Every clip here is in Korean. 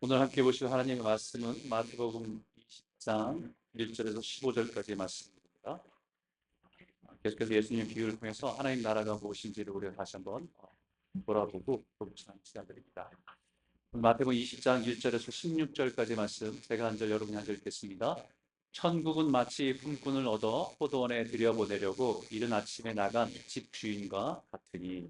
오늘 함께 보실 하나님의 말씀은 마태복음 20장 1절에서 15절까지의 말씀입니다. 계속해서 예수님의 비유를 통해서 하나님 나라가 무엇인지를 우리가 다시 한번 돌아보고 묵상하는 시간들입니다. 마태복음 20장 1절에서 16절까지 말씀 제가 한 절 여러분이 한 절 읽겠습니다. 천국은 마치 품꾼을 얻어 포도원에 들여보내려고 이른 아침에 나간 집주인과 같으니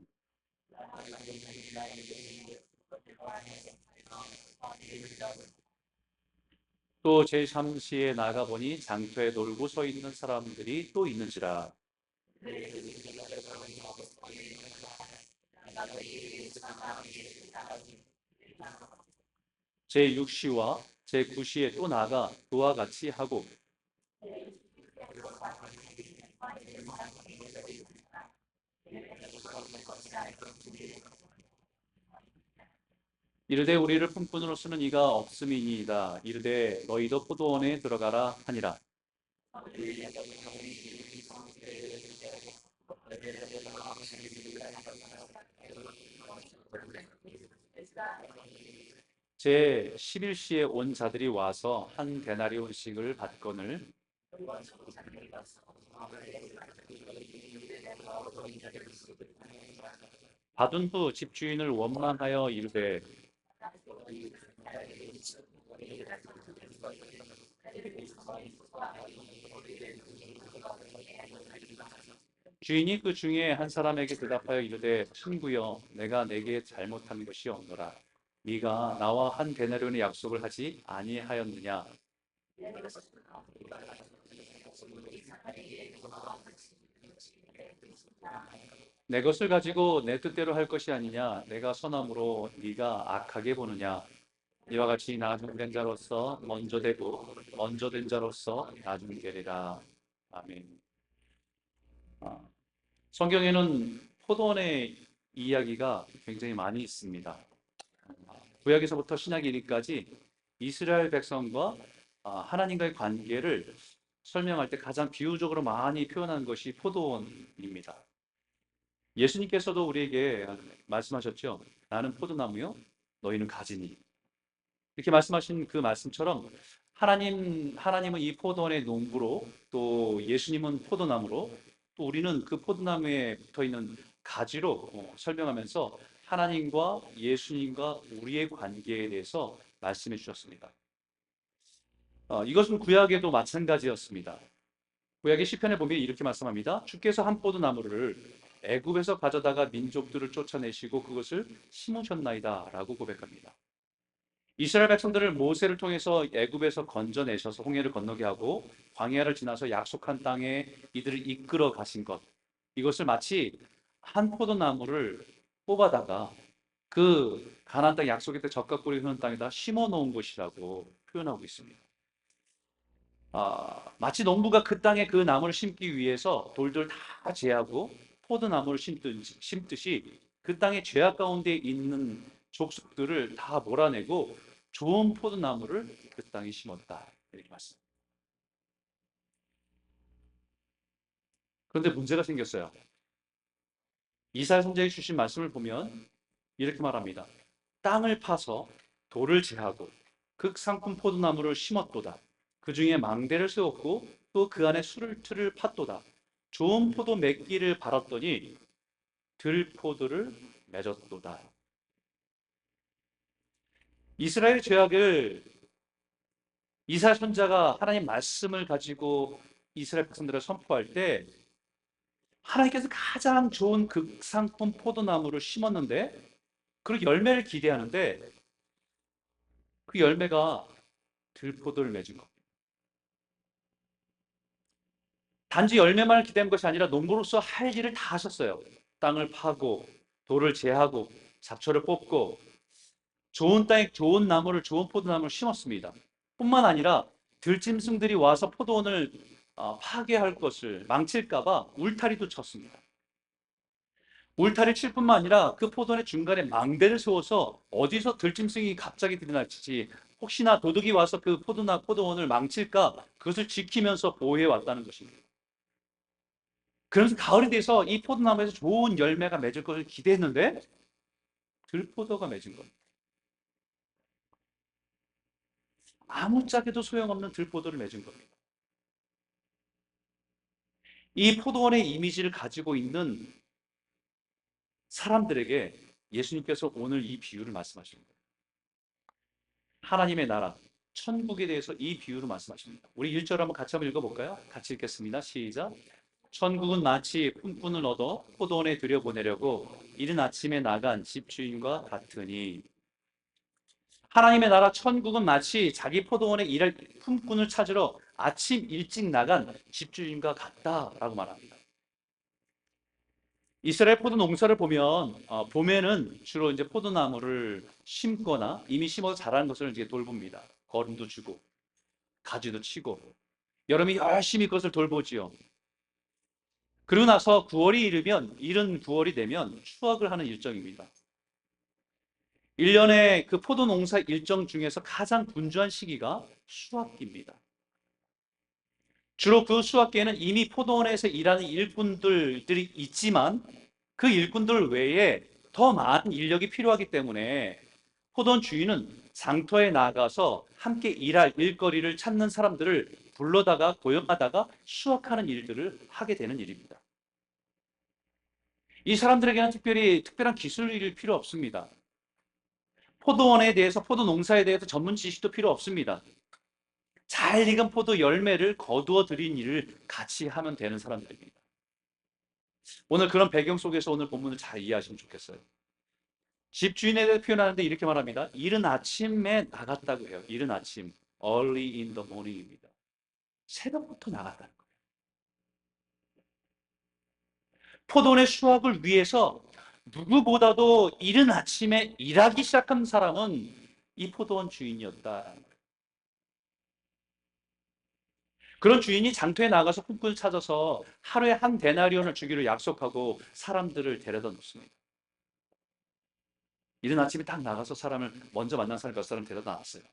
또 제3시에 나가보니 장터에 놀고 서 있는 사람들이 또 있는지라. 제6시와 제9시에 또 나가 그와 같이 하고 이르되 우리를 품꾼으로 쓰는 이가 없음이니이다. 이르되 너희도 포도원에 들어가라 하니라. 제11시에 온 자들이 와서 한 데나리온씩을 받거늘 받은 후 집주인을 원망하여 이르되 주인이 그 중에 한 사람에게 대답하여 이르되 친구여 내가 내게 잘못한 것이 없노라. 네가 나와 한 데나리온의 약속을 하지 아니하였느냐. 내 것을 가지고 내 뜻대로 할 것이 아니냐. 내가 선함으로 네가 악하게 보느냐. 이와 같이 나중된 자로서 먼저 되고 먼저 된 자로서 나중 되리라. 아멘. 성경에는 포도원의 이야기가 굉장히 많이 있습니다. 구약에서부터 신약 이르기까지 이스라엘 백성과 하나님과의 관계를 설명할 때 가장 비유적으로 많이 표현한 것이 포도원입니다. 예수님께서도 우리에게 말씀하셨죠. 나는 포도나무요, 너희는 가지니. 이렇게 말씀하신 그 말씀처럼 하나님은 이 포도원의 농부로 또 예수님은 포도나무로 또 우리는 그 포도나무에 붙어 있는 가지로 설명하면서 하나님과 예수님과 우리의 관계에 대해서 말씀해 주셨습니다. 이것은 구약에도 마찬가지였습니다. 구약의 시편에 보면 이렇게 말씀합니다. 주께서 한 포도나무를 애굽에서 가져다가 민족들을 쫓아내시고 그것을 심으셨나이다 라고 고백합니다. 이스라엘 백성들을 모세를 통해서 애굽에서 건져내셔서 홍해를 건너게 하고 광야를 지나서 약속한 땅에 이들을 이끌어 가신 것, 이것을 마치 한 포도나무를 뽑아다가 그 가나안 땅 약속의 땅 젖과 꿀이 흐르는 땅에다 심어 놓은 것이라고 표현하고 있습니다. 마치 농부가 그 땅에 그 나무를 심기 위해서 돌들 다 제하고 포도나무를 심듯이 그 땅의 죄악 가운데 있는 족속들을 다 몰아내고 좋은 포도나무를 그 땅에 심었다. 이렇게 말씀. 그런데 문제가 생겼어요. 이사야 선지자가 주신 말씀을 보면 이렇게 말합니다. 땅을 파서 돌을 제하고 극상품 포도나무를 심었도다. 그 중에 망대를 세웠고 또 그 안에 술을 틀을 팠도다. 좋은 포도 맺기를 바랐더니 들포도를 맺었도다. 이스라엘 죄악을 이사야 선지자가 하나님 말씀을 가지고 이스라엘 백성들을 선포할 때 하나님께서 가장 좋은 극상품 포도나무를 심었는데 그 열매를 기대하는데 그 열매가 들포도를 맺은 것. 단지 열매만을 기대한 것이 아니라 농부로서 할 일을 다 하셨어요. 땅을 파고 돌을 제하고 잡초를 뽑고 좋은 땅에 좋은 나무를 좋은 포도나무를 심었습니다. 뿐만 아니라 들짐승들이 와서 포도원을 파괴할 것을 망칠까 봐 울타리도 쳤습니다. 울타리 칠 뿐만 아니라 그 포도원의 중간에 망대를 세워서 어디서 들짐승이 갑자기 들이날지 혹시나 도둑이 와서 그 포도원을 망칠까 그것을 지키면서 보호해 왔다는 것입니다. 그러면서 가을이 돼서 이 포도나무에서 좋은 열매가 맺을 것을 기대했는데 들포도가 맺은 겁니다. 아무짝에도 소용없는 들포도를 맺은 겁니다. 이 포도원의 이미지를 가지고 있는 사람들에게 예수님께서 오늘 이 비유를 말씀하십니다. 하나님의 나라, 천국에 대해서 이 비유로 말씀하십니다. 우리 1절 한번 같이 한번 읽어볼까요? 같이 읽겠습니다. 시작. 천국은 마치 품꾼을 얻어 포도원에 들여보내려고 이른 아침에 나간 집주인과 같으니, 하나님의 나라 천국은 마치 자기 포도원에 일할 품꾼을 찾으러 아침 일찍 나간 집주인과 같다라고 말합니다. 이스라엘 포도 농사를 보면 봄에는 주로 이제 포도나무를 심거나 이미 심어서 자라는 것을 이제 돌봅니다. 거름도 주고 가지도 치고 여름에 열심히 그것을 돌보지요. 그러고 나서 9월이 이르면 이른 9월이 되면 추확을 하는 일정입니다. 1년의 그 포도 농사 일정 중에서 가장 분주한 시기가 수확기입니다. 주로 그 수확기에는 이미 포도원에서 일하는 일꾼들이 있지만 그 일꾼들 외에 더 많은 인력이 필요하기 때문에 포도원 주인은 장터에 나가서 함께 일할 일거리를 찾는 사람들을 불러다가 고용하다가 수확하는 일들을 하게 되는 일입니다. 이 사람들에게는 특별한 기술이 필요 없습니다. 포도원에 대해서, 포도 농사에 대해서 전문 지식도 필요 없습니다. 잘 익은 포도 열매를 거두어 들인 일을 같이 하면 되는 사람들입니다. 오늘 그런 배경 속에서 오늘 본문을 잘 이해하시면 좋겠어요. 집주인에 대해 표현하는데 이렇게 말합니다. 이른 아침에 나갔다고 해요. 이른 아침, early in the morning입니다. 새벽부터 나갔다는 거예요. 포도원의 수확을 위해서 누구보다도 이른 아침에 일하기 시작한 사람은 이 포도원 주인이었다. 그런 주인이 장터에 나가서 품꾼을 찾아서 하루에 한 데나리온을 주기로 약속하고 사람들을 데려다 놓습니다. 이른 아침에 딱 나가서 사람을 먼저 만난 사람 몇 사람 데려다 놨어요.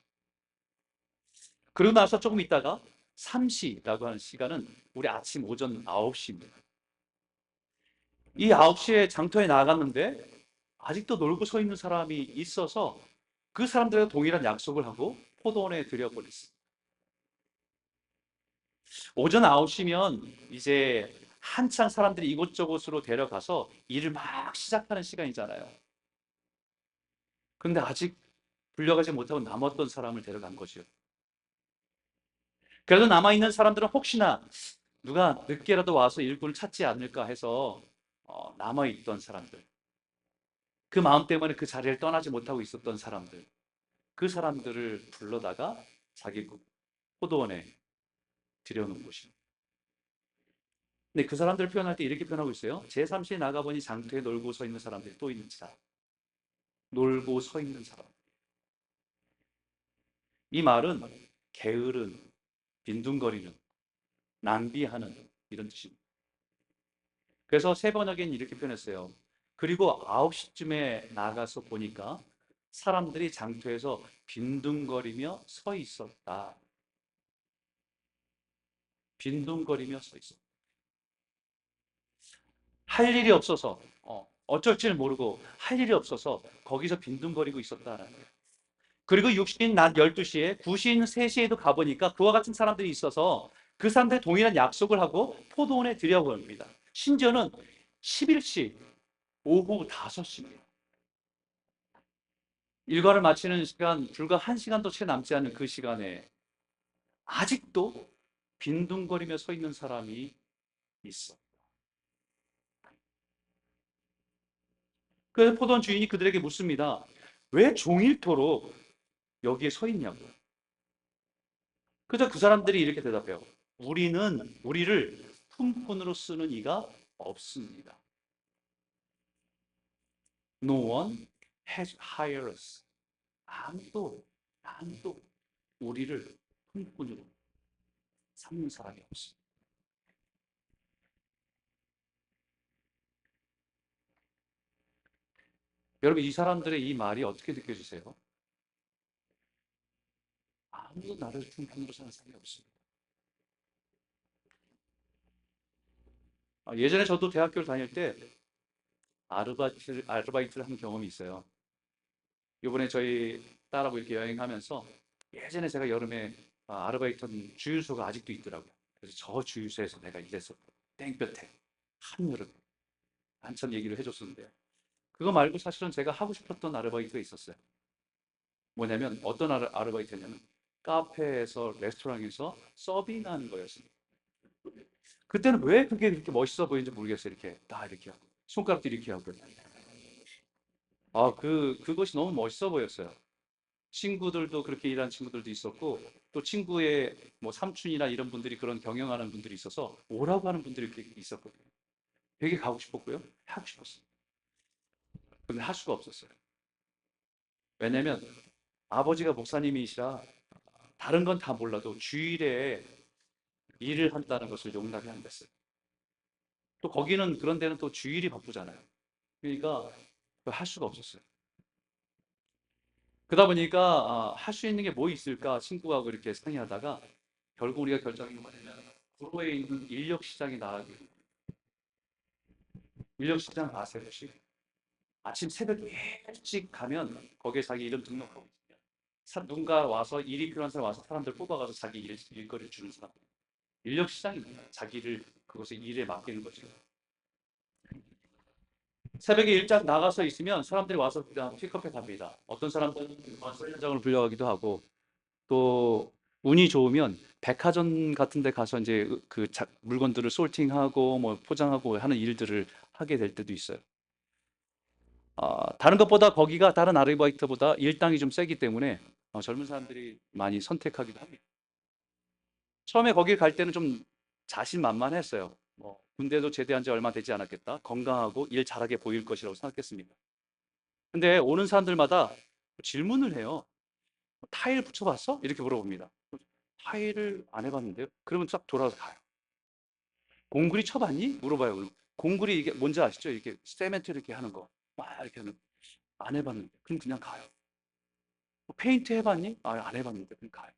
그러고 나서 조금 있다가 삼시라고 하는 시간은 우리 아침 오전 9시입니다. 이 9시에 장터에 나갔는데 아직도 놀고 서 있는 사람이 있어서 그 사람들과 동일한 약속을 하고 포도원에 들여보냈습니다. 오전 9시면 이제 한창 사람들이 이곳저곳으로 데려가서 일을 막 시작하는 시간이잖아요. 그런데 아직 불려가지 못하고 남았던 사람을 데려간 거죠. 그래도 남아있는 사람들은 혹시나 누가 늦게라도 와서 일꾼을 찾지 않을까 해서 남아있던 사람들, 그 마음 때문에 그 자리를 떠나지 못하고 있었던 사람들, 그 사람들을 불러다가 자기 포도원에 들여놓은 곳입니다. 근데 그 사람들을 표현할 때 이렇게 표현하고 있어요. 제3시에 나가보니 장터에 놀고 서 있는 사람들이 또 있는지라. 놀고 서 있는 사람. 이 말은 게으른, 빈둥거리는, 낭비하는 이런 뜻입니다. 그래서 세 번역엔 이렇게 표현했어요. 그리고 9시쯤에 나가서 보니까 사람들이 장터에서 빈둥거리며 서 있었다. 빈둥거리며 서 있었다. 할 일이 없어서 어쩔 줄 모르고 할 일이 없어서 거기서 빈둥거리고 있었다라는 거예요. 그리고 육신 낮 12시에 구신 3시에도 가보니까 그와 같은 사람들이 있어서 그 사람들 동일한 약속을 하고 포도원에 들여봅니다. 심지어는 11시 오후 5시입니다. 일과를 마치는 시간 불과 1시간도 채 남지 않은 그 시간에 아직도 빈둥거리며 서 있는 사람이 있어. 그 포도원 주인이 그들에게 묻습니다. 왜 종일토록 여기에 서 있냐고. 그래서 그 사람들이 이렇게 대답해요. 우리를 품꾼으로 쓰는 이가 없습니다. No one has hired us. 아무도 우리를 품꾼으로 삼는 사람이 없습니다. 여러분, 이 사람들의 이 말이 어떻게 느껴지세요? 아무도 나를 품꾼으로 사는 사람이 없습니다. 예전에 저도 대학교를 다닐 때 아르바이트를 한 경험이 있어요. 이번에 저희 딸하고 이렇게 여행하면서 예전에 제가 여름에 아르바이트한 주유소가 아직도 있더라고요. 그래서 저 주유소에서 내가 일했었고 땡볕에 한여름 한참 얘기를 해줬었는데 그거 말고 사실은 제가 하고 싶었던 아르바이트가 있었어요. 뭐냐면 어떤 아르바이트냐면 카페에서 레스토랑에서 서빙하는 거였습니다. 그때는 왜 그게 그렇게 멋있어 보이는지 모르겠어요. 이렇게 다 이렇게 하고 손가락도 이렇게 하고 그것이 너무 멋있어 보였어요. 친구들도 그렇게 일하는 친구들도 있었고 또 친구의 뭐 삼촌이나 이런 분들이 그런 경영하는 분들이 있어서 오라고 하는 분들이 이렇게 있었거든요. 되게 가고 싶었고요. 하고 싶었어요. 근데 할 수가 없었어요. 왜냐면 아버지가 목사님이시라 다른 건 다 몰라도 주일에 일을 한다는 것을 용납이 안 됐어요. 또 거기는 그런 데는 또 주일이 바쁘잖아요. 그러니까 할 수가 없었어요. 그러다 보니까 할 수 있는 게 뭐 있을까 친구하고 이렇게 상의하다가 결국 우리가 결정한 게 뭐냐면 구로에 있는 인력 시장에 나가기. 인력 시장 아세요 혹시? 아침 새벽 일찍 가면 거기에 자기 이름 등록하고 있으면 누군가 와서 일이 필요한 사람 와서 사람들 뽑아가서 자기 일거리를 주는 사람. 인력 시장입니다. 자기를 그것에 일에 맡기는 거죠. 새벽에 일찍 나가서 있으면 사람들이 와서 그냥 픽업해 갑니다. 어떤 사람들은 현장을 불려가기도 하고 또 운이 좋으면 백화점 같은 데 가서 이제 물건들을 sorting하고 뭐 포장하고 하는 일들을 하게 될 때도 있어요. 다른 것보다 거기가 다른 아르바이트보다 일당이 좀 세기 때문에 젊은 사람들이 많이 선택하기도 합니다. 처음에 거기 갈 때는 좀 자신만만했어요. 뭐 군대도 제대한 지 얼마 되지 않았겠다. 건강하고 일 잘하게 보일 것이라고 생각했습니다. 근데 오는 사람들마다 질문을 해요. 타일 붙여봤어? 이렇게 물어봅니다. 타일을 안 해봤는데요. 그러면 싹 돌아서 가요. 공구리 쳐봤니? 물어봐요. 공구리 이게 뭔지 아시죠? 이렇게 세멘트 이렇게 하는 거. 막 이렇게 하는 거. 안 해봤는데. 그럼 그냥 가요. 페인트 해봤니? 안 해봤는데. 그럼 가요.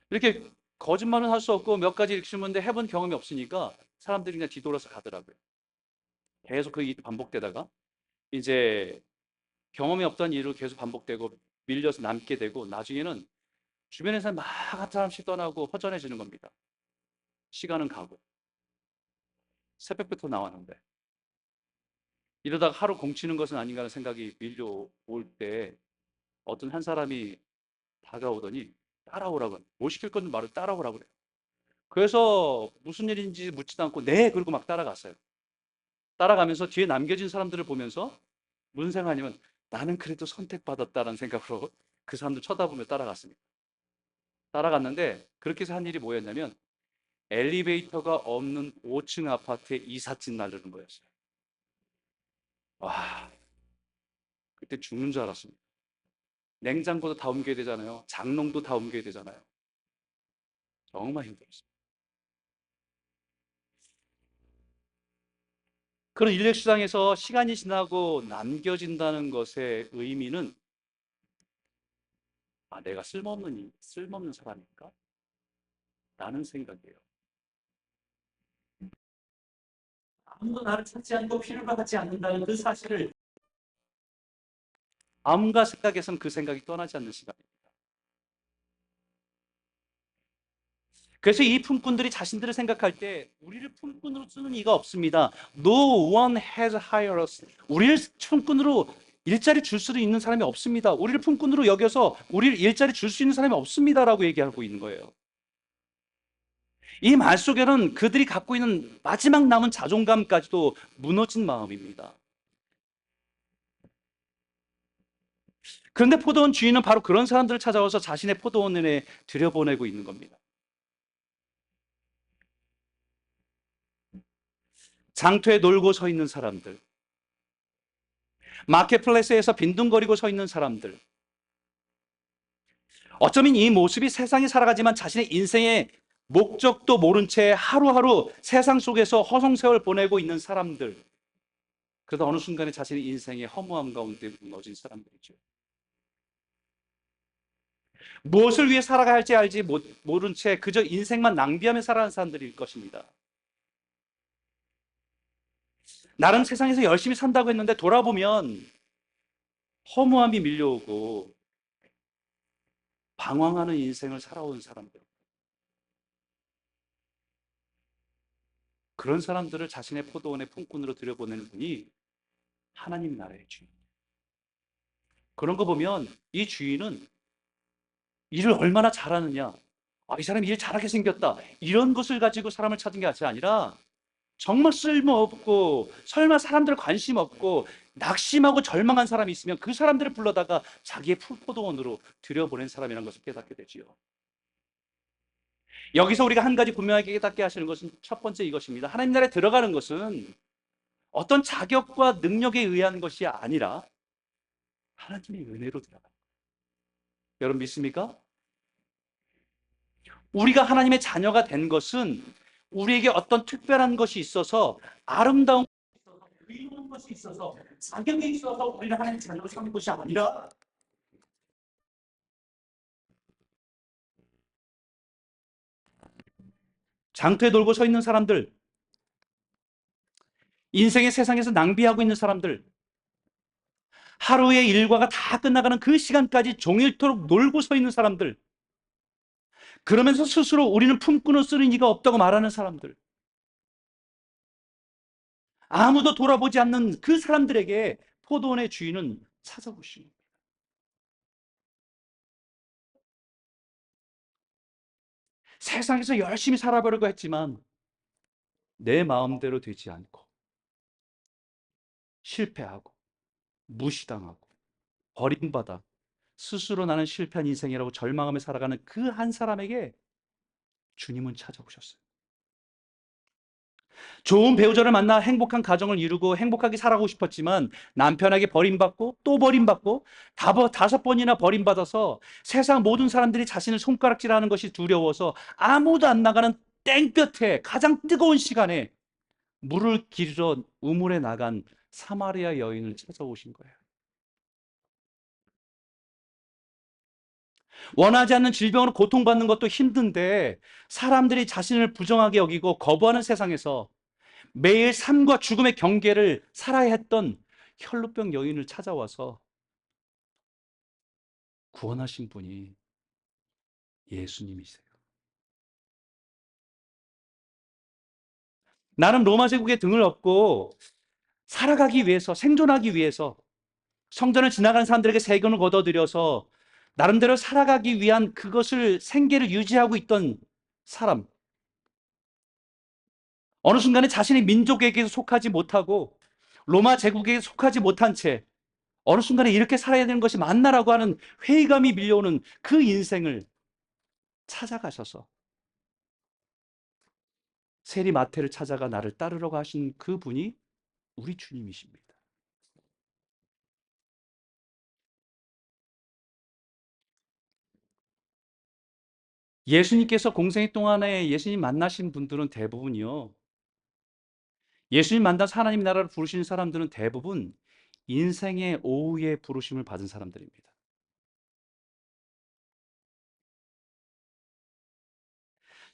이렇게 거짓말은 할 수 없고 몇 가지 이렇게 질문인데 해본 경험이 없으니까 사람들이 그냥 뒤돌아서 가더라고요. 계속 그 일이 반복되다가 이제 경험이 없던 일을 계속 반복되고 밀려서 남게 되고 나중에는 주변에서 막 한 사람씩 떠나고 허전해지는 겁니다. 시간은 가고 새벽부터 나왔는데 이러다가 하루 공치는 것은 아닌가 하는 생각이 밀려올 때 어떤 한 사람이 다가오더니 따라오라고 뭐 시킬 건지 말을 따라오라고 그래요. 그래서 무슨 일인지 묻지도 않고 네 그러고 막 따라갔어요. 따라가면서 뒤에 남겨진 사람들을 보면서 무슨 생각하냐면 나는 그래도 선택받았다라는 생각으로 그 사람들 쳐다보며 따라갔습니다. 따라갔는데 그렇게 해서 한 일이 뭐였냐면 엘리베이터가 없는 5층 아파트에 이삿짐 나르는 거였어요. 와, 그때 죽는 줄 알았습니다. 냉장고도 다 옮겨야 되잖아요. 장롱도 다 옮겨야 되잖아요. 정말 힘들었어요. 그런 인력시장에서 시간이 지나고 남겨진다는 것의 의미는 내가 쓸모없는 사람인가? 라는 생각이에요. 아무도 나를 찾지 않고 필요로 하지 않는다는 그 사실을 마음과 생각에선 그 생각이 떠나지 않는 시간입니다. 그래서 이 품꾼들이 자신들을 생각할 때 우리를 품꾼으로 쓰는 이가 없습니다. No one has hired us. 우리를 품꾼으로 일자리 줄 수 있는 사람이 없습니다. 우리를 품꾼으로 여겨서 우리를 일자리 줄 수 있는 사람이 없습니다라고 얘기하고 있는 거예요. 이 말 속에는 그들이 갖고 있는 마지막 남은 자존감까지도 무너진 마음입니다. 그런데 포도원 주인은 바로 그런 사람들을 찾아와서 자신의 포도원에 들여보내고 있는 겁니다. 장터에 놀고 서 있는 사람들, 마켓플레이스에서 빈둥거리고 서 있는 사람들, 어쩌면 이 모습이 세상에 살아가지만 자신의 인생의 목적도 모른 채 하루하루 세상 속에서 허송세월 보내고 있는 사람들, 그러다 어느 순간에 자신의 인생의 허무함 가운데 무너진 사람들이죠. 무엇을 위해 살아가야 할지 알지 모른 채 그저 인생만 낭비하며 살아가는 사람들일 것입니다. 나름 세상에서 열심히 산다고 했는데 돌아보면 허무함이 밀려오고 방황하는 인생을 살아온 사람들. 그런 사람들을 자신의 포도원의 품꾼으로 들여보내는 분이 하나님 나라의 주인. 그런 거 보면 이 주인은 일을 얼마나 잘하느냐, 이 사람이 일 잘하게 생겼다, 이런 것을 가지고 사람을 찾은 게 아니라 정말 쓸모없고 설마 사람들 관심 없고 낙심하고 절망한 사람이 있으면 그 사람들을 불러다가 자기의 포도원으로 들여보낸 사람이라는 것을 깨닫게 되지요. 여기서 우리가 한 가지 분명하게 깨닫게 하시는 것은 첫 번째 이것입니다. 하나님 나라에 들어가는 것은 어떤 자격과 능력에 의한 것이 아니라 하나님의 은혜로 들어가는 거예요. 여러분 믿습니까? 우리가 하나님의 자녀가 된 것은 우리에게 어떤 특별한 것이 있어서, 아름다운 것이 있어서, 의로운 것이 있어서, 자격이 있어서 우리를 하나님의 자녀로 삼는 것이 아니라 장터에 놀고 서 있는 사람들, 인생의 세상에서 낭비하고 있는 사람들, 하루의 일과가 다 끝나가는 그 시간까지 종일토록 놀고 서 있는 사람들, 그러면서 스스로 우리는 품꾼을 쓰는 이가 없다고 말하는 사람들, 아무도 돌아보지 않는 그 사람들에게 포도원의 주인은 찾아오십니다. 세상에서 열심히 살아보려고 했지만 내 마음대로 되지 않고 실패하고 무시당하고 버림받아 스스로 나는 실패한 인생이라고 절망하며 살아가는 그 한 사람에게 주님은 찾아오셨어요. 좋은 배우자를 만나 행복한 가정을 이루고 행복하게 살아가고 싶었지만 남편에게 버림받고 또 버림받고 다섯 번이나 버림받아서 세상 모든 사람들이 자신을 손가락질하는 것이 두려워서 아무도 안 나가는 땡볕에 가장 뜨거운 시간에 물을 기르러 우물에 나간 사마리아 여인을 찾아오신 거예요. 원하지 않는 질병으로 고통받는 것도 힘든데 사람들이 자신을 부정하게 여기고 거부하는 세상에서 매일 삶과 죽음의 경계를 살아야 했던 혈루병 여인을 찾아와서 구원하신 분이 예수님이세요. 나는 로마 제국의 등을 업고 살아가기 위해서, 생존하기 위해서 성전을 지나가는 사람들에게 세금을 걷어들여서 나름대로 살아가기 위한 그것을 생계를 유지하고 있던 사람. 어느 순간에 자신의 민족에게 속하지 못하고 로마 제국에 속하지 못한 채 어느 순간에 이렇게 살아야 되는 것이 맞나라고 하는 회의감이 밀려오는 그 인생을 찾아가셔서 세리 마태를 찾아가 나를 따르라고 하신 그분이 우리 주님이십니다. 예수님께서 공생 동안에 예수님 만나신 분들은 대부분이요. 예수님 만나서 하나님 나라를 부르시는 사람들은 대부분 인생의 오후에 부르심을 받은 사람들입니다.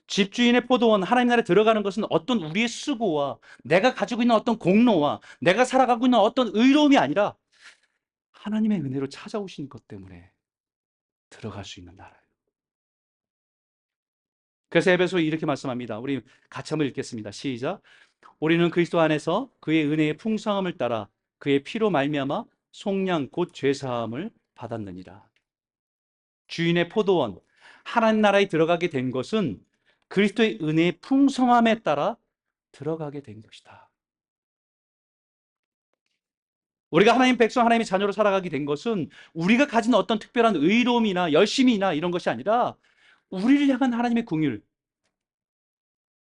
집주인의 포도원, 하나님 나라에 들어가는 것은 어떤 우리의 수고와 내가 가지고 있는 어떤 공로와 내가 살아가고 있는 어떤 의로움이 아니라 하나님의 은혜로 찾아오신 것 때문에 들어갈 수 있는 나라예요. 그래서 에베소 이렇게 말씀합니다. 우리 같이 한번 읽겠습니다. 시작. 우리는 그리스도 안에서 그의 은혜의 풍성함을 따라 그의 피로 말미암아 속량 곧 죄사함을 받았느니라. 주인의 포도원, 하나님 나라에 들어가게 된 것은 그리스도의 은혜의 풍성함에 따라 들어가게 된 것이다. 우리가 하나님 백성, 하나님의 자녀로 살아가게 된 것은 우리가 가진 어떤 특별한 의로움이나 열심이나 이런 것이 아니라 우리를 향한 하나님의 긍휼,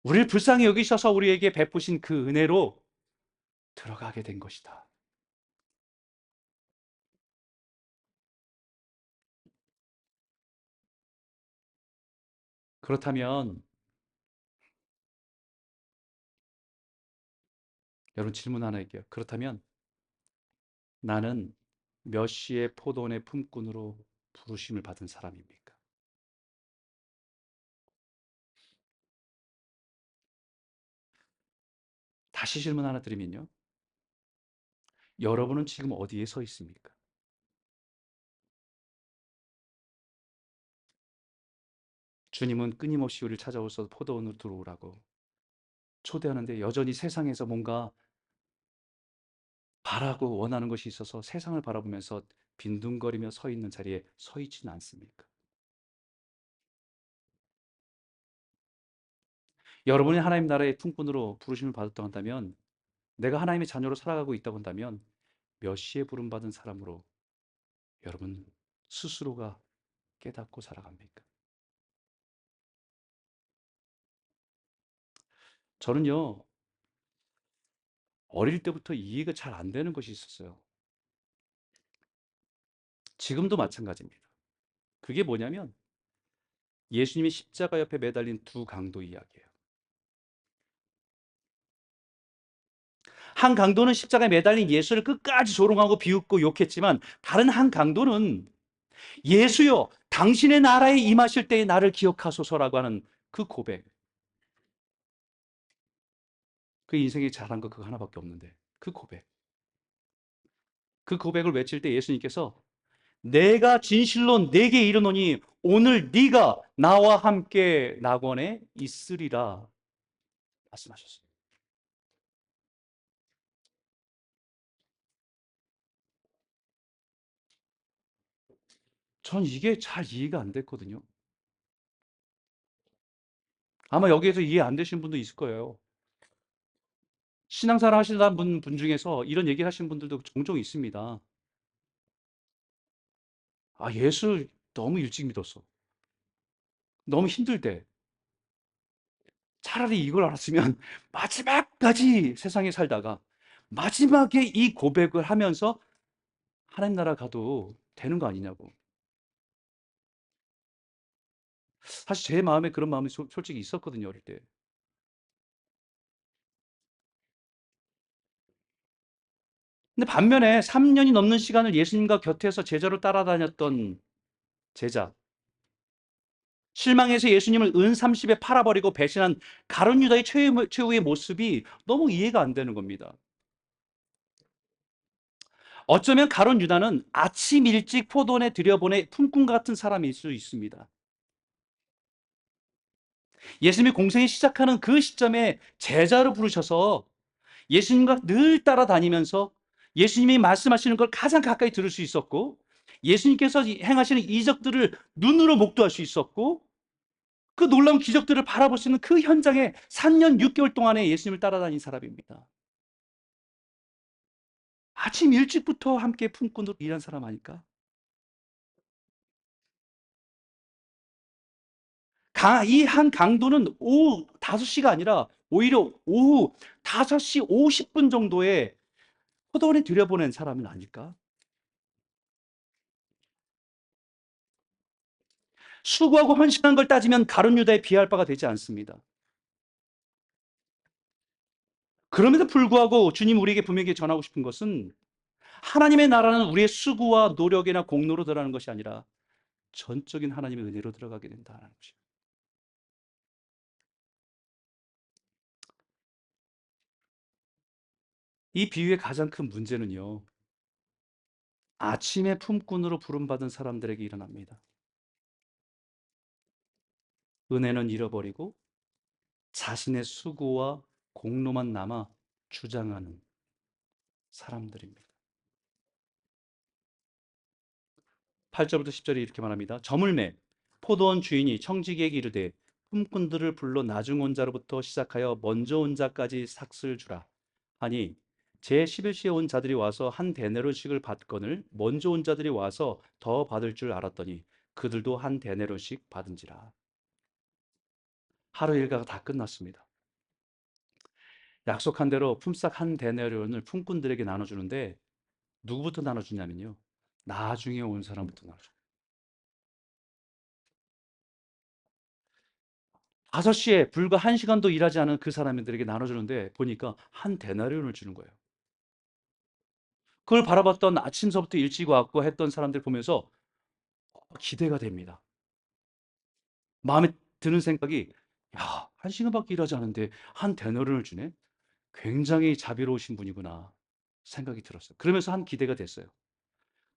우리를 불쌍히 여기셔서 우리에게 베푸신 그 은혜로 들어가게 된 것이다. 그렇다면 여러분 질문 하나 할게요. 그렇다면 나는 몇 시의 포도원의 품꾼으로 부르심을 받은 사람입니까? 다시 질문 하나 드리면요. 여러분은 지금 어디에 서 있습니까? 주님은 끊임없이 우리를 찾아오셔서 포도원으로 들어오라고 초대하는데 여전히 세상에서 뭔가 바라고 원하는 것이 있어서 세상을 바라보면서 빈둥거리며 서 있는 자리에 서 있지는 않습니까? 여러분이 하나님 나라의 품꾼으로 부르심을 받았다고 한다면, 내가 하나님의 자녀로 살아가고 있다고 한다면 몇 시에 부름받은 사람으로 여러분 스스로가 깨닫고 살아갑니까? 저는요, 어릴 때부터 이해가 잘 안 되는 것이 있었어요. 지금도 마찬가지입니다. 그게 뭐냐면 예수님이 십자가 옆에 매달린 두 강도 이야기예요. 한 강도는 십자가에 매달린 예수를 끝까지 조롱하고 비웃고 욕했지만, 다른 한 강도는 예수여 당신의 나라에 임하실 때에 나를 기억하소서라고 하는 그 고백. 그 인생에 잘한 거 그거 하나밖에 없는데 그 고백. 그 고백을 외칠 때 예수님께서 내가 진실로 네게 이르노니 오늘 네가 나와 함께 낙원에 있으리라 말씀하셨어요. 전 이게 잘 이해가 안 됐거든요. 아마 여기에서 이해 안 되신 분도 있을 거예요. 신앙생활 하시는 분 중에서 이런 얘기를 하시는 분들도 종종 있습니다. 아, 예수 너무 일찍 믿었어. 너무 힘들대. 차라리 이걸 알았으면 마지막까지 세상에 살다가 마지막에 이 고백을 하면서 하나님 나라 가도 되는 거 아니냐고. 사실 제 마음에 그런 마음이 솔직히 있었거든요, 어릴 때. 근데 반면에 3 년이 넘는 시간을 예수님과 곁에서 제자로 따라다녔던 제자, 실망해서 예수님을 은 30에 팔아버리고 배신한 가룟 유다의 최후의 모습이 너무 이해가 안 되는 겁니다. 어쩌면 가룟 유다는 아침 일찍 포도원에 들여보내 품꾼 같은 사람일 수 있습니다. 예수님이 공생이 시작하는 그 시점에 제자로 부르셔서 예수님과 늘 따라다니면서 예수님이 말씀하시는 걸 가장 가까이 들을 수 있었고, 예수님께서 행하시는 이적들을 눈으로 목도할 수 있었고, 그 놀라운 기적들을 바라볼 수 있는 그 현장에 3년 6개월 동안에 예수님을 따라다닌 사람입니다. 아침 일찍부터 함께 품꾼으로 일한 사람 아닐까? 이 한 강도는 오후 5시가 아니라 오히려 오후 5시 50분 정도에 포도원에 들여보낸 사람은 아닐까? 수고하고 헌신한 걸 따지면 가룟 유다에 비할 바가 되지 않습니다. 그럼에도 불구하고 주님 우리에게 분명히 전하고 싶은 것은 하나님의 나라는 우리의 수고와 노력이나 공로로 들어가는 것이 아니라 전적인 하나님의 은혜로 들어가게 된다는 것이에요. 이 비유의 가장 큰 문제는요, 아침의 품꾼으로 부름받은 사람들에게 일어납니다. 은혜는 잃어버리고 자신의 수고와 공로만 남아 주장하는 사람들입니다. 8절부터 10절에 이렇게 말합니다. 저물매 포도원 주인이 청지기에게 이르되 품꾼들을 불러 나중 온 자로부터 시작하여 먼저 온 자까지 삭슬 주라 하니 제 11시에 온 자들이 와서 한 데나리온씩을 받거늘 먼저 온 자들이 와서 더 받을 줄 알았더니 그들도 한 데나리온씩 받은지라. 하루 일과가 다 끝났습니다. 약속한 대로 품삯 한 데나리온을 품꾼들에게 나눠주는데 누구부터 나눠주냐면요, 나중에 온 사람부터 나눠줘요. 5시에 불과 1시간도 일하지 않은 그 사람들에게 나눠주는데 보니까 한 데나리온을 주는 거예요. 그걸 바라봤던 아침서부터 일찍 왔고 했던 사람들 보면서 기대가 됩니다. 마음에 드는 생각이, 야, 1시간밖에 일하지 않은데 한 데나리온을 주네? 굉장히 자비로우신 분이구나 생각이 들었어요. 그러면서 한 기대가 됐어요.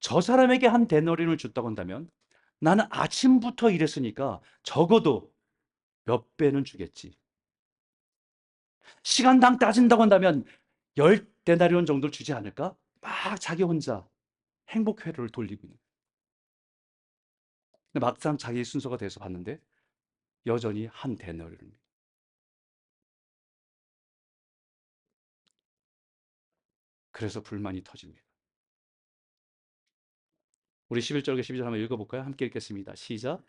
저 사람에게 한 데나리온을 줬다고 한다면 나는 아침부터 일했으니까 적어도 몇 배는 주겠지. 시간당 따진다고 한다면 10데나리온 정도를 주지 않을까? 막 자기 혼자 행복 회로를 돌리고 있는. 근데 막상 자기 순서가 돼서 봤는데 여전히 한 데나리온입니다. 그래서 불만이 터집니다. 우리 11절과 12절 한번 읽어볼까요? 함께 읽겠습니다. 시작.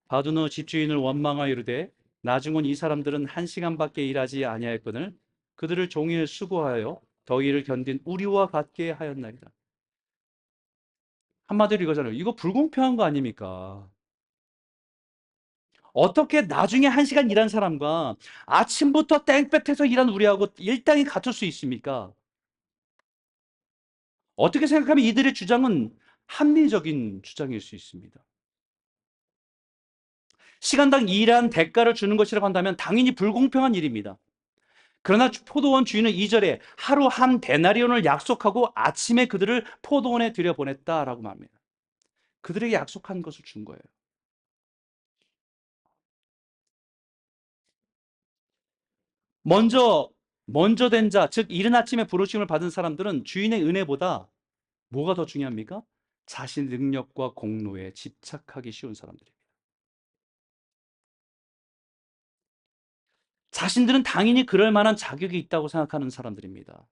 바두노 집주인을 원망하여 이르되 나중은 이 사람들은 1시간밖에 일하지 아니하였거늘 그들을 종일 수고하여 더위를 견딘 우리와 같게 하였나이다. 한마디로 이거잖아요. 이거 불공평한 거 아닙니까? 어떻게 나중에 1시간 일한 사람과 아침부터 땡볕에서 일한 우리하고 일당이 같을 수 있습니까? 어떻게 생각하면 이들의 주장은 합리적인 주장일 수 있습니다. 시간당 일한 대가를 주는 것이라고 한다면 당연히 불공평한 일입니다. 그러나 포도원 주인은 2절에 하루 한 데나리온을 약속하고 아침에 그들을 포도원에 들여보냈다라고 말합니다. 그들에게 약속한 것을 준 거예요. 먼저 먼저 된 자, 즉 이른 아침에 부르심을 받은 사람들은 주인의 은혜보다 뭐가 더 중요합니까? 자신 능력과 공로에 집착하기 쉬운 사람들입니다. 자신들은 당연히 그럴 만한 자격이 있다고 생각하는 사람들입니다.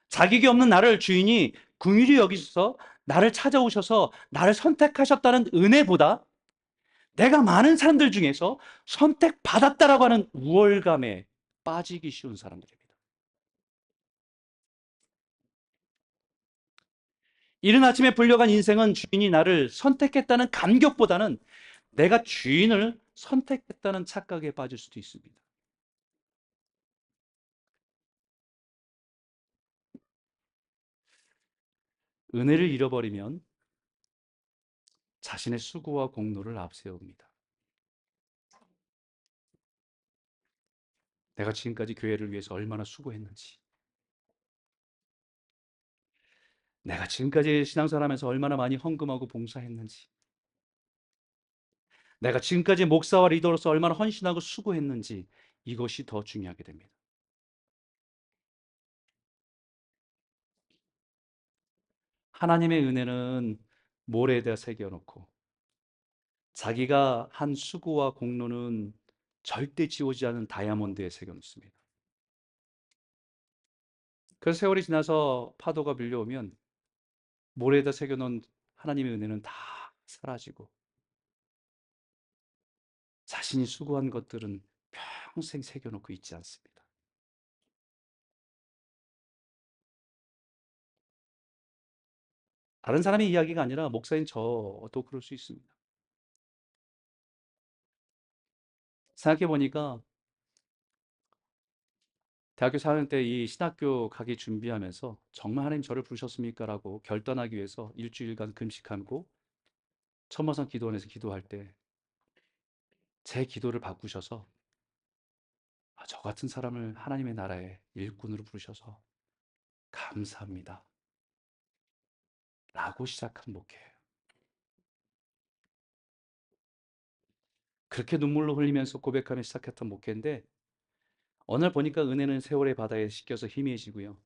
자격이 없는 나를 주인이 긍휼히 여기셔서 나를 찾아오셔서 나를 선택하셨다는 은혜보다 내가 많은 사람들 중에서 선택받았다라고 하는 우월감에 빠지기 쉬운 사람들입니다. 이른 아침에 불려간 인생은 주인이 나를 선택했다는 감격보다는 내가 주인을 선택했다는 착각에 빠질 수도 있습니다. 은혜를 잃어버리면 자신의 수고와 공로를 앞세웁니다. 내가 지금까지 교회를 위해서 얼마나 수고했는지, 내가 지금까지 신앙생활하면서 얼마나 많이 헌금하고 봉사했는지, 내가 지금까지 목사와 리더로서 얼마나 헌신하고 수고했는지 이것이 더 중요하게 됩니다. 하나님의 은혜는 모래에다 새겨놓고 자기가 한 수고와 공로는 절대 지워지지 않은 다이아몬드에 새겨놓습니다. 그래서 세월이 지나서 파도가 밀려오면 모래에다 새겨놓은 하나님의 은혜는 다 사라지고 자신이 수고한 것들은 평생 새겨놓고 있지 않습니다. 다른 사람의 이야기가 아니라 목사인 저도 그럴 수 있습니다. 생각해 보니까 대학교 4학년 때 이 신학교 가기 준비하면서 정말 하나님 저를 부르셨습니까라고 결단하기 위해서 일주일간 금식하고 천마성 기도원에서 기도할 때 제 기도를 바꾸셔서 저 같은 사람을 하나님의 나라의 일꾼으로 부르셔서 감사합니다. 라고 시작한 목회예요. 그렇게 눈물로 흘리면서 고백하며 시작했던 목회인데 어느 날 보니까 은혜는 세월의 바다에 씻겨서 희미해지고요.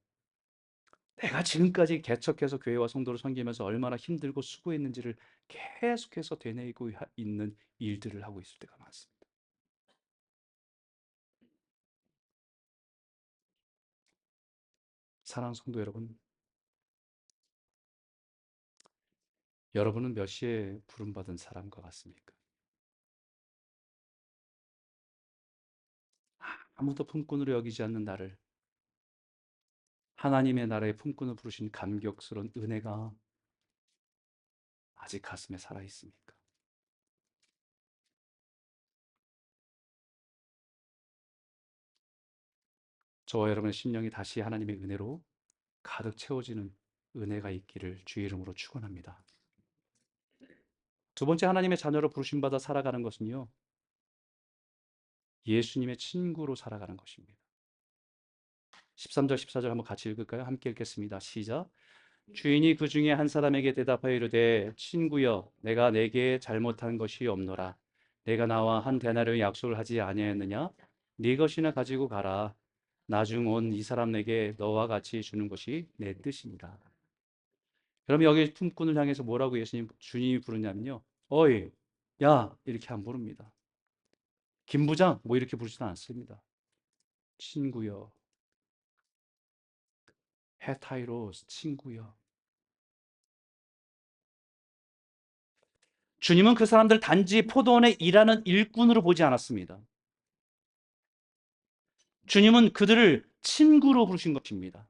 내가 지금까지 개척해서 교회와 성도를 섬기면서 얼마나 힘들고 수고했는지를 계속해서 되뇌이고 있는 일들을 하고 있을 때가 많습니다. 사랑하는 성도 여러분, 여러분은 몇 시에 부름받은 사람과 같습니까? 아무도 품꾼으로 여기지 않는 나를 하나님의 나라의 품꾼을 부르신 감격스러운 은혜가 아직 가슴에 살아 있습니까? 저와 여러분의 심령이 다시 하나님의 은혜로 가득 채워지는 은혜가 있기를 주의 이름으로 축원합니다. 두 번째 하나님의 자녀로 부르심 받아 살아가는 것은요. 예수님의 친구로 살아가는 것입니다. 13절 14절 한번 같이 읽을까요? 함께 읽겠습니다. 시작. 주인이 그 중에 한 사람에게 대답하여 이르되 친구여 내가 내게 잘못한 것이 없노라. 내가 나와 한 데나리온 약속을 하지 아니하였느냐? 네 것이나 가지고 가라. 나중 온 이 사람 에게 너와 같이 주는 것이 내 뜻이니라. 그럼 여기 품꾼을 향해서 뭐라고 주님이 부르냐면요. 어이, 야, 이렇게 안 부릅니다. 김 부장, 뭐 이렇게 부르지도 않습니다. 친구여, 헤타이로스, 친구여. 주님은 그 사람들 단지 포도원에 일하는 일꾼으로 보지 않았습니다. 주님은 그들을 친구로 부르신 것입니다.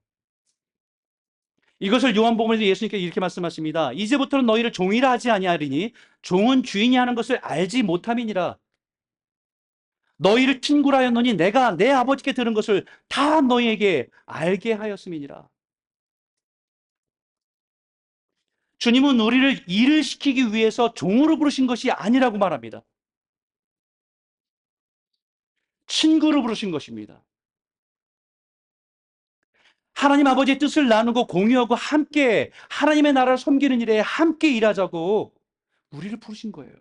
이것을 요한복음에서 예수님께서 이렇게 말씀하십니다. 이제부터는 너희를 종이라 하지 아니하리니 종은 주인이 하는 것을 알지 못함이니라. 너희를 친구라 하였노니 내가 내 아버지께 들은 것을 다 너희에게 알게 하였음이니라. 주님은 우리를 일을 시키기 위해서 종으로 부르신 것이 아니라고 말합니다. 친구로 부르신 것입니다. 하나님 아버지의 뜻을 나누고 공유하고 함께 하나님의 나라를 섬기는 일에 함께 일하자고 우리를 부르신 거예요.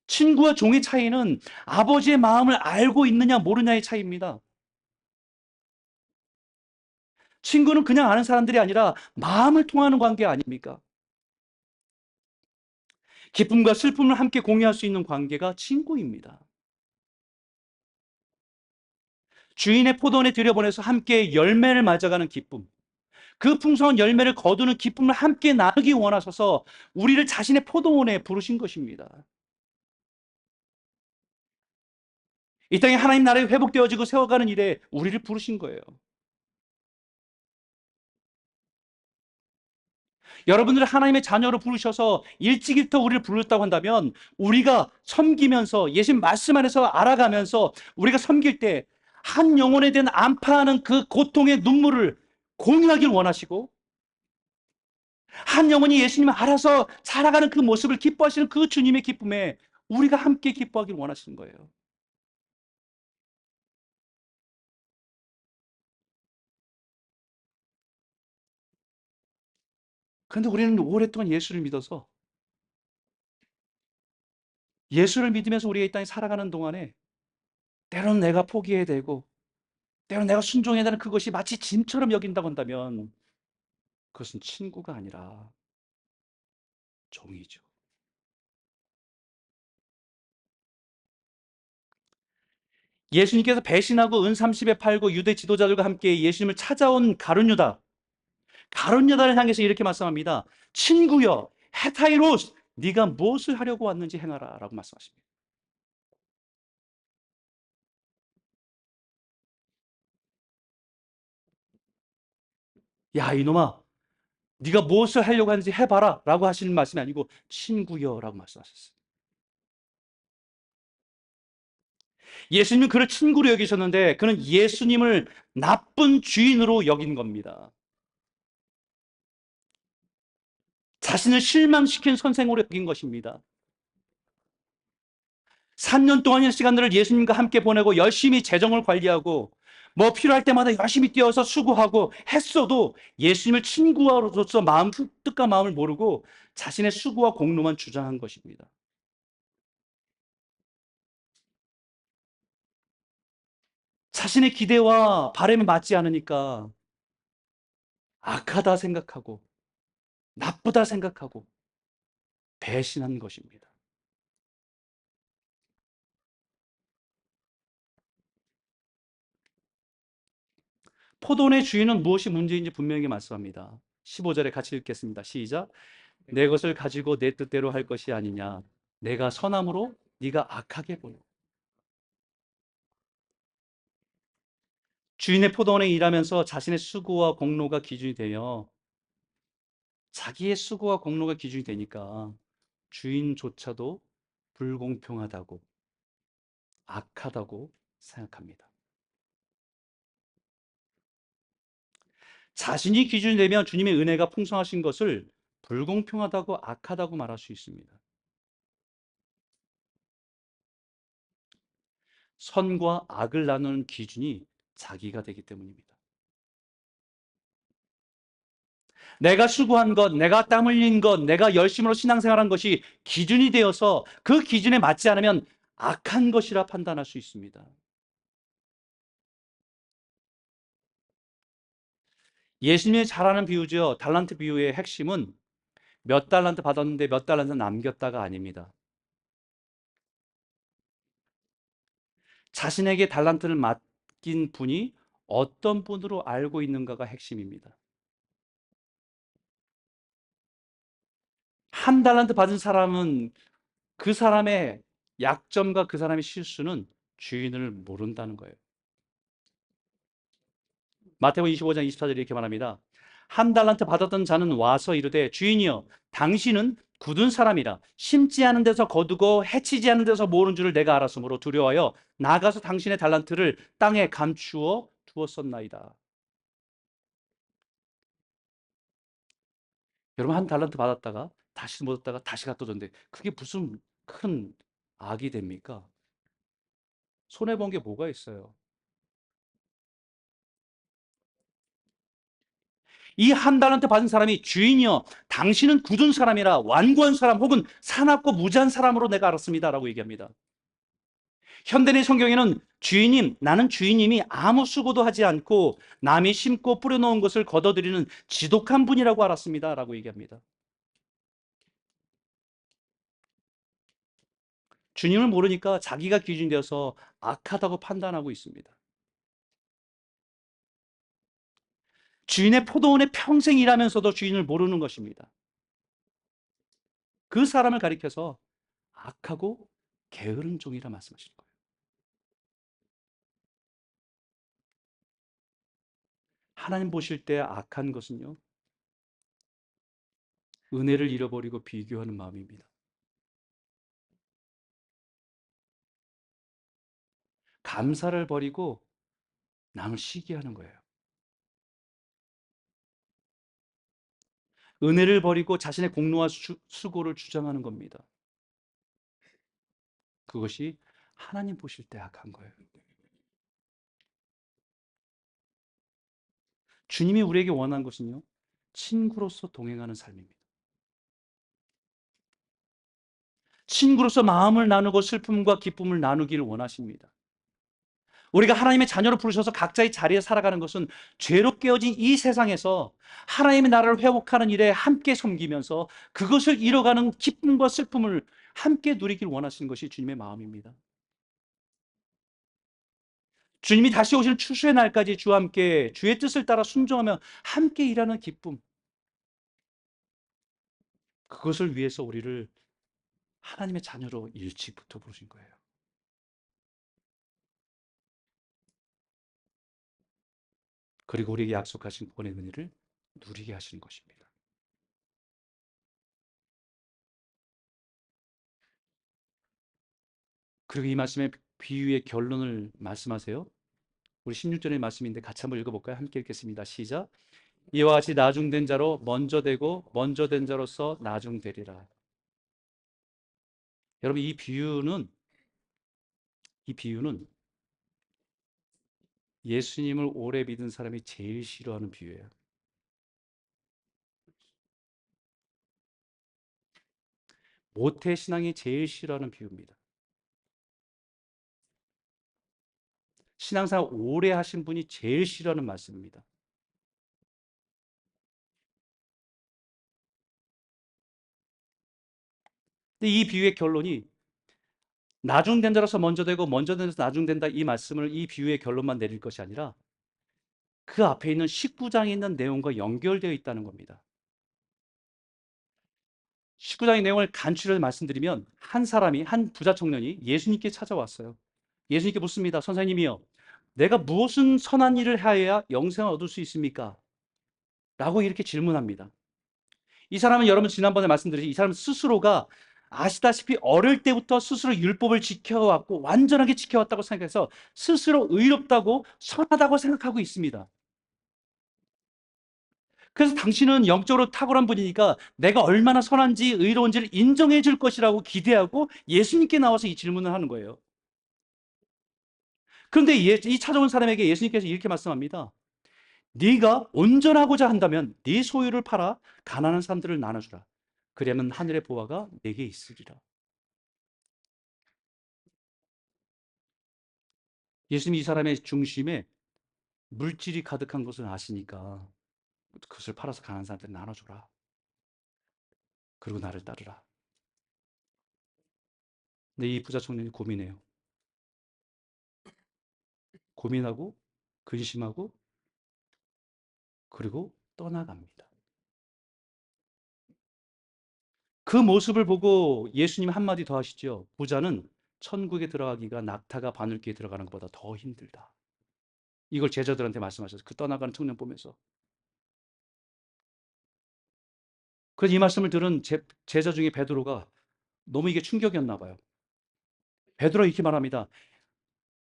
친구와 종의 차이는 아버지의 마음을 알고 있느냐 모르냐의 차이입니다. 친구는 그냥 아는 사람들이 아니라 마음을 통하는 관계 아닙니까? 기쁨과 슬픔을 함께 공유할 수 있는 관계가 친구입니다. 주인의 포도원에 들여보내서 함께 열매를 맞아가는 기쁨. 그 풍성한 열매를 거두는 기쁨을 함께 나누기 원하셔서 우리를 자신의 포도원에 부르신 것입니다. 이 땅에 하나님 나라에 회복되어지고 세워가는 일에 우리를 부르신 거예요. 여러분들을 하나님의 자녀로 부르셔서 일찍이부터 우리를 불렀다고 한다면 우리가 섬기면서 예수님 말씀 안에서 알아가면서 우리가 섬길 때 한 영혼에 대한 안파하는 그 고통의 눈물을 공유하길 원하시고 한 영혼이 예수님을 알아서 살아가는 그 모습을 기뻐하시는 그 주님의 기쁨에 우리가 함께 기뻐하길 원하시는 거예요. 그런데 우리는 오랫동안 예수를 믿어서 예수를 믿으면서 우리가 이 땅에 살아가는 동안에 때로는 내가 포기해야 되고 때로는 내가 순종해야 되는 그것이 마치 짐처럼 여긴다고 한다면 그것은 친구가 아니라 종이죠. 예수님께서 배신하고 은 30에 팔고 유대 지도자들과 함께 예수님을 찾아온 가룟 유다. 가룟 유다를 향해서 이렇게 말씀합니다. 친구여, 헤타이로스, 네가 무엇을 하려고 왔는지 행하라라고 말씀하십니다. 야, 이놈아, 네가 무엇을 하려고 하는지 해봐라라고 하시는 말씀이 아니고 친구여라고 말씀하셨어요. 예수님은 그를 친구로 여기셨는데 그는 예수님을 나쁜 주인으로 여긴 겁니다. 자신을 실망시킨 선생으로 여긴 것입니다. 3년 동안의 시간들을 예수님과 함께 보내고 열심히 재정을 관리하고 뭐 필요할 때마다 열심히 뛰어서 수고하고 했어도 예수님을 친구로서 뜻과 마음을 모르고 자신의 수고와 공로만 주장한 것입니다. 자신의 기대와 바람에 맞지 않으니까 악하다 생각하고 나쁘다 생각하고 배신한 것입니다. 포도원의 주인은 무엇이 문제인지 분명히 말씀합니다. 15절에 같이 읽겠습니다. 시작. 내 것을 가지고 내 뜻대로 할 것이 아니냐. 내가 선함으로 네가 악하게 보여. 주인의 포도원에 일하면서 자신의 수고와 공로가 기준이 되며 자기의 수고와 공로가 기준이 되니까 주인조차도 불공평하다고 악하다고 생각합니다. 자신이 기준이 되면 주님의 은혜가 풍성하신 것을 불공평하다고 악하다고 말할 수 있습니다. 선과 악을 나누는 기준이 자기가 되기 때문입니다. 내가 수고한 것, 내가 땀 흘린 것, 내가 열심으로 신앙생활한 것이 기준이 되어서 그 기준에 맞지 않으면 악한 것이라 판단할 수 있습니다. 예수님이 잘 아는 비유죠. 달란트 비유의 핵심은 몇 달란트 받았는데 몇 달란트 남겼다가 아닙니다. 자신에게 달란트를 맡긴 분이 어떤 분으로 알고 있는가가 핵심입니다. 한 달란트 받은 사람은 그 사람의 약점과 그 사람의 실수는 주인을 모른다는 거예요. 마태복음 25장 24절에 이렇게 말합니다. 한 달란트 받았던 자는 와서 이르되 주인이여 당신은 굳은 사람이라 심지 않은 데서 거두고 해치지 않은 데서 모으는 줄을 내가 알았으므로 두려워하여 나가서 당신의 달란트를 땅에 감추어 두었었나이다. 여러분 한 달란트 받았다가 다시 못 얻다가 다시 갖다 줬는데 그게 무슨 큰 악이 됩니까? 손해 본 게 뭐가 있어요? 이 한 달란트 받은 사람이 주인이여 당신은 굳은 사람이라 완고한 사람 혹은 사납고 무지한 사람으로 내가 알았습니다라고 얘기합니다. 현대의 성경에는 주인님, 나는 주인님이 아무 수고도 하지 않고 남이 심고 뿌려놓은 것을 거둬들이는 지독한 분이라고 알았습니다라고 얘기합니다. 주님을 모르니까 자기가 기준이 되어서 악하다고 판단하고 있습니다. 주인의 포도원에 평생 일하면서도 주인을 모르는 것입니다. 그 사람을 가리켜서 악하고 게으른 종이라 말씀하시는 거예요. 하나님 보실 때 악한 것은요, 은혜를 잃어버리고 비교하는 마음입니다. 감사를 버리고 남을 시기하는 거예요. 은혜를 버리고 자신의 공로와 수고를 주장하는 겁니다. 그것이 하나님 보실 때 악한 거예요. 주님이 우리에게 원한 것은요, 친구로서 동행하는 삶입니다. 친구로서 마음을 나누고 슬픔과 기쁨을 나누기를 원하십니다. 우리가 하나님의 자녀로 부르셔서 각자의 자리에 살아가는 것은 죄로 깨어진 이 세상에서 하나님의 나라를 회복하는 일에 함께 섬기면서 그것을 이뤄가는 기쁨과 슬픔을 함께 누리길 원하시는 것이 주님의 마음입니다. 주님이 다시 오시는 추수의 날까지 주와 함께 주의 뜻을 따라 순종하며 함께 일하는 기쁨, 그것을 위해서 우리를 하나님의 자녀로 일찍부터 부르신 거예요. 그리고 우리에게 약속하신 구원의 은혜를 누리게 하시는 것입니다. 그리고 이 말씀의 비유의 결론을 말씀하세요. 우리 16절의 말씀인데 같이 한번 읽어볼까요? 함께 읽겠습니다. 시작. 이와 같이 나중된 자로 먼저 되고 먼저 된 자로서 나중되리라. 여러분 이 비유는 예수님을 오래 믿은 사람이 제일 싫어하는 비유예요. 모태신앙이 제일 싫어하는 비유입니다. 신앙생활 오래 하신 분이 제일 싫어하는 말씀입니다. 근데 이 비유의 결론이 나중된 자로서 먼저 되고 먼저 된 자로서 나중된다 이 말씀을 이 비유의 결론만 내릴 것이 아니라 그 앞에 있는 19장에 있는 내용과 연결되어 있다는 겁니다. 19장의 내용을 간추려 말씀드리면 한 부자 청년이 예수님께 찾아왔어요. 예수님께 묻습니다. 선생님이요, 내가 무엇은 선한 일을 하여야 영생을 얻을 수 있습니까? 라고 이렇게 질문합니다. 이 사람은 여러분 지난번에 말씀드렸듯이 이 사람 스스로가 아시다시피 어릴 때부터 스스로 율법을 지켜왔고 완전하게 지켜왔다고 생각해서 스스로 의롭다고 선하다고 생각하고 있습니다. 그래서 당신은 영적으로 탁월한 분이니까 내가 얼마나 선한지 의로운지를 인정해 줄 것이라고 기대하고 예수님께 나와서 이 질문을 하는 거예요. 그런데 이 찾아온 사람에게 예수님께서 이렇게 말씀합니다. 네가 온전하고자 한다면 네 소유를 팔아 가난한 사람들을 나눠주라. 그러면 하늘의 보화가 내게 있으리라. 예수님이 이 사람의 중심에 물질이 가득한 것을 아시니까 그것을 팔아서 가난한 사람들에 나눠줘라. 그리고 나를 따르라. 근데 이 부자 청년이 고민해요. 고민하고 근심하고 그리고 떠나갑니다. 그 모습을 보고 예수님 한마디 더 하시죠. 부자는 천국에 들어가기가 낙타가 바늘귀에 들어가는 것보다 더 힘들다. 이걸 제자들한테 말씀하셔서 그 떠나가는 청년 보면서. 그래서 이 말씀을 들은 제자 중에 베드로가 너무 이게 충격이었나 봐요. 베드로가 이렇게 말합니다.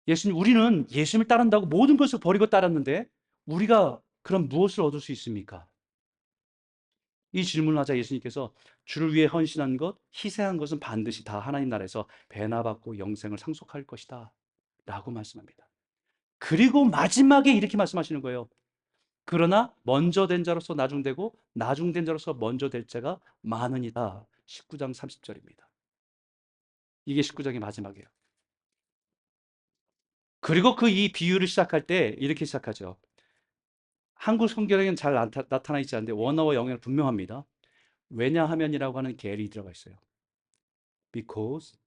예수님, 우리는 예수님을 따른다고 모든 것을 버리고 따랐는데 우리가 그럼 무엇을 얻을 수 있습니까? 이 질문을 하자 예수님께서 주를 위해 헌신한 것, 희생한 것은 반드시 다 하나님 나라에서 배나 받고 영생을 상속할 것이다. 라고 말씀합니다. 그리고 마지막에 이렇게 말씀하시는 거예요. 그러나 먼저 된 자로서 나중되고 나중된 자로서 먼저 될 자가 많으니라. 19장 30절입니다. 이게 19장의 마지막이에요. 그리고 그 이 비유를 시작할 때 이렇게 시작하죠. 한국 성경에는 잘 나타나 있지 않는데 원어와 영어는 분명합니다. 왜냐하면이라고 하는 계열이 들어가 있어요. Because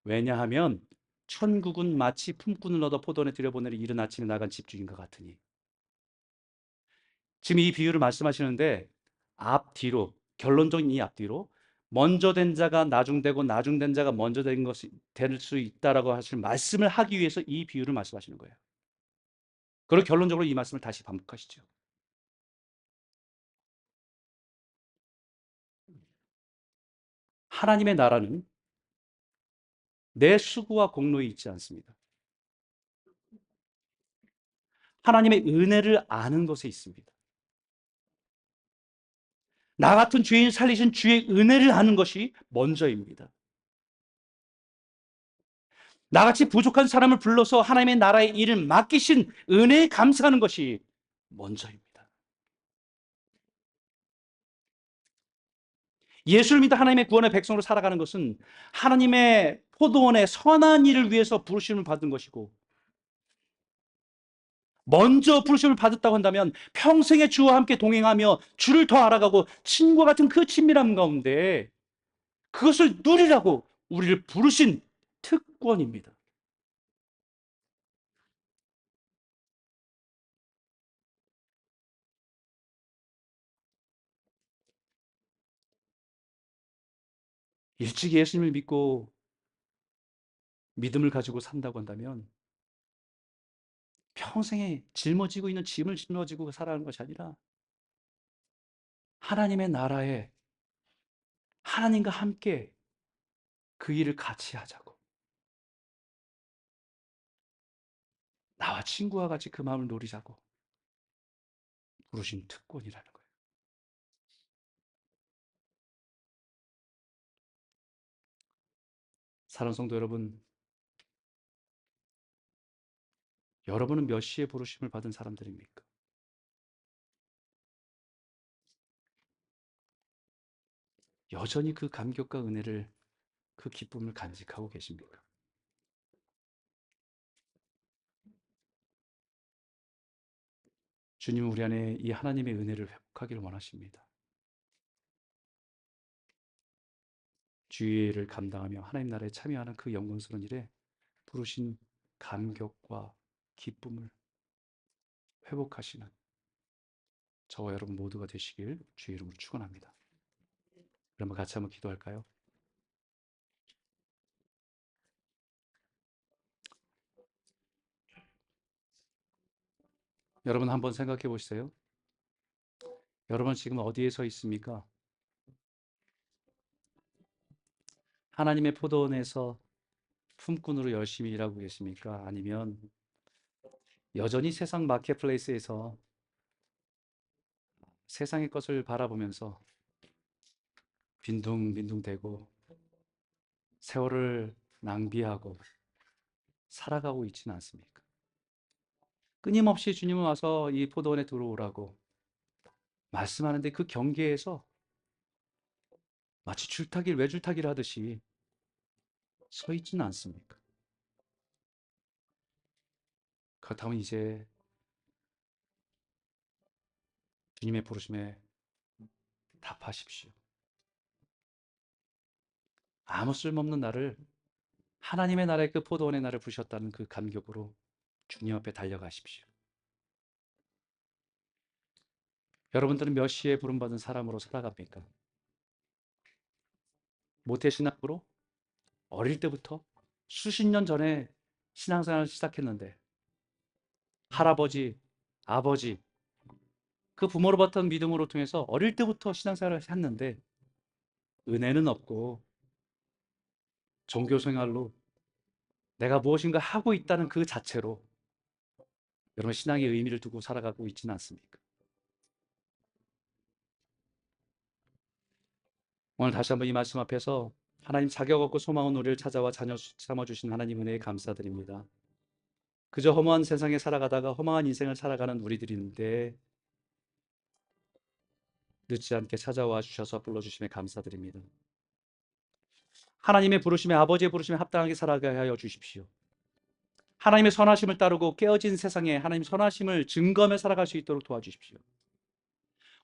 왜냐하면 천국은 마치 품꾼을 얻어 포도원에 들여보내려 이른 아침에 나간 집주인과 같으니. 지금 이 비유를 말씀하시는데 앞뒤로 결론적인 이 앞뒤로 먼저 된 자가 나중되고 나중된 자가 먼저 된 것이 될 수 있다라고 하실 말씀을 하기 위해서 이 비유를 말씀하시는 거예요. 그리고 결론적으로 이 말씀을 다시 반복하시죠. 하나님의 나라는 내 수고와 공로에 있지 않습니다. 하나님의 은혜를 아는 것에 있습니다. 나 같은 죄인 살리신 주의 은혜를 아는 것이 먼저입니다. 나같이 부족한 사람을 불러서 하나님의 나라의 일을 맡기신 은혜에 감사하는 것이 먼저입니다. 예수를 믿어 하나님의 구원의 백성으로 살아가는 것은 하나님의 포도원의 선한 일을 위해서 부르심을 받은 것이고, 먼저 부르심을 받았다고 한다면 평생에 주와 함께 동행하며 주를 더 알아가고 친구와 같은 그 친밀함 가운데 그것을 누리라고 우리를 부르신 특권입니다. 일찍 예수님을 믿고 믿음을 가지고 산다고 한다면 평생에 짊어지고 있는 짐을 짊어지고 살아가는 것이 아니라 하나님의 나라에 하나님과 함께 그 일을 같이 하자고, 나와 친구와 같이 그 마음을 누리자고 부르신 특권이라는 거예요. 사랑하는 성도 여러분, 여러분은 몇 시에 부르심을 받은 사람들입니까? 여전히 그 감격과 은혜를, 그 기쁨을 간직하고 계십니까? 주님은 우리 안에 이 하나님의 은혜를 회복하기를 원하십니다. 주의 일을 감당하며 하나님 나라에 참여하는 그 영광스러운 일에 부르신 감격과 기쁨을 회복하시는 저와 여러분 모두가 되시길 주의 이름으로 축원합니다. 그러면 같이 한번 기도할까요? 여러분 한번 생각해 보세요. 여러분 지금 어디에 서 있습니까? 하나님의 포도원에서 품꾼으로 열심히 일하고 계십니까? 아니면 여전히 세상 마켓플레이스에서 세상의 것을 바라보면서 빈둥빈둥대고 세월을 낭비하고 살아가고 있지는 않습니까? 끊임없이 주님은 와서 이 포도원에 들어오라고 말씀하는데 그 경계에서 마치 줄타기를 외줄타기를 하듯이 서 있지는 않습니까? 그렇다면 이제 주님의 부르심에 답하십시오. 아무 쓸모없는 나를 하나님의 나라의 그 포도원의 나를 부르셨다는 그 감격으로 주님 앞에 달려가십시오. 여러분들은 몇 시에 부름받은 사람으로 살아갑니까? 모태신앙으로 어릴 때부터 수십 년 전에 신앙생활을 시작했는데 할아버지, 아버지, 그 부모로부터 믿음으로 통해서 어릴 때부터 신앙생활을 했는데 은혜는 없고 종교생활로 내가 무엇인가 하고 있다는 그 자체로 여러분 신앙의 의미를 두고 살아가고 있지는 않습니까? 오늘 다시 한번 이 말씀 앞에서 하나님 자격 없고 소망 없는 우리를 찾아와 자녀 삼아주신 하나님 은혜에 감사드립니다. 그저 허무한 세상에 살아가다가 허망한 인생을 살아가는 우리들인데 늦지 않게 찾아와 주셔서 불러주심에 감사드립니다. 하나님의 부르심에 아버지의 부르심에 합당하게 살아가게 하여 주십시오. 하나님의 선하심을 따르고 깨어진 세상에 하나님 선하심을 증거하며 살아갈 수 있도록 도와주십시오.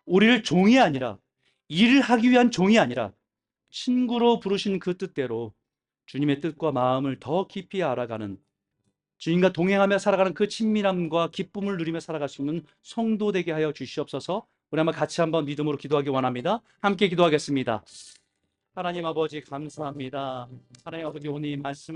우리를 종이 아니라 일을 하기 위한 종이 아니라 친구로 부르신 그 뜻대로 주님의 뜻과 마음을 더 깊이 알아가는 주님과 동행하며 살아가는 그 친밀함과 기쁨을 누리며 살아갈 수 있는 성도 되게 하여 주시옵소서. 우리 한번 같이 한번 믿음으로 기도하기 원합니다. 함께 기도하겠습니다. 하나님 아버지 감사합니다. 하나님 아버지 오늘 이 말씀을